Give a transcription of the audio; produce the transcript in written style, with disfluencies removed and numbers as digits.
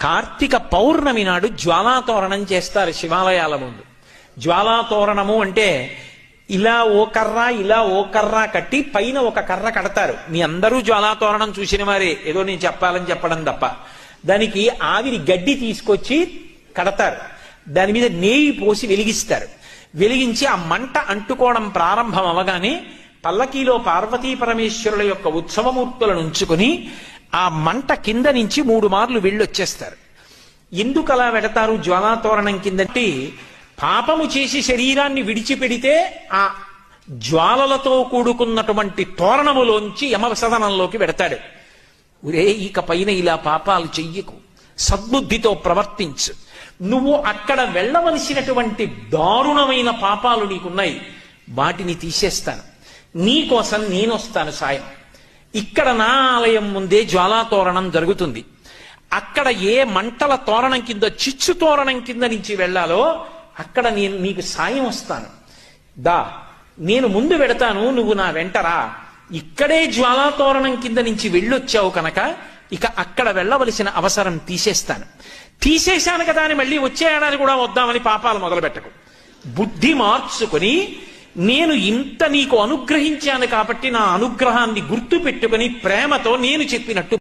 కార్తీక పౌర్ణమి నాడు జ్వాలాతోరణం చేస్తారు శివాలయాల ముందు. జ్వాలాతోరణము అంటే ఇలా ఓ కర్ర కట్టి పైన ఒక కర్ర కడతారు. మీ అందరూ జ్వాలాతోరణం చూసిన వారే, ఏదో నేను చెప్పాలని చెప్పడం తప్ప. దానికి ఆవిరి గడ్డి తీసుకొచ్చి కడతారు. దాని మీద నెయ్యి పోసి వెలిగిస్తారు. వెలిగించి ఆ మంట అంటుకోవడం ప్రారంభం అవగానే పల్లకీలో పార్వతీ పరమేశ్వరుల యొక్క ఉత్సవమూర్తులను ఉంచుకొని ఆ మంట కింద నుంచి 3 మార్లు వెళ్ళొచ్చేస్తారు. ఎందుకు అలా పెడతారు జ్వాలాతోరణం కిందంటే, పాపము చేసి శరీరాన్ని విడిచిపెడితే ఆ జ్వాలలతో కూడుకున్నటువంటి తోరణములోంచి యమసదనంలోకి పెడతాడు. ఒరే, ఇక పైన ఇలా పాపాలు చెయ్యకు, సద్బుద్ధితో ప్రవర్తించు, నువ్వు అక్కడ వెళ్ళవలసినటువంటి దారుణమైన పాపాలు నీకున్నాయి, వాటిని తీసేస్తాను, నీకోసం నేనొస్తాను సాయం. ఇక్కడ నా ఆలయం ముందే జ్వాలాతోరణం జరుగుతుంది. అక్కడ ఏ మంటల తోరణం కింద, చిచ్చు తోరణం కింద నుంచి వెళ్ళాలో అక్కడ నేను నీకు సాయం వస్తాను. నేను ముందు పెడతాను, నువ్వు నా వెంటరా. ఇక్కడే జ్వాలాతోరణం కింద నుంచి వెళ్ళొచ్చావు కనుక ఇక అక్కడ వెళ్ళవలసిన అవసరం తీసేశాను కదా అని మళ్ళీ వచ్చే ఏడాది కూడా వద్దామని పాపాలు మొదలు పెట్టకు. బుద్ధి మార్చుకొని, నేను ఇంత నీకు అనుగ్రహించాను కాబట్టి నా అనుగ్రహాన్ని గుర్తు పెట్టుకుని ప్రేమతో నేను చెప్పినట్టు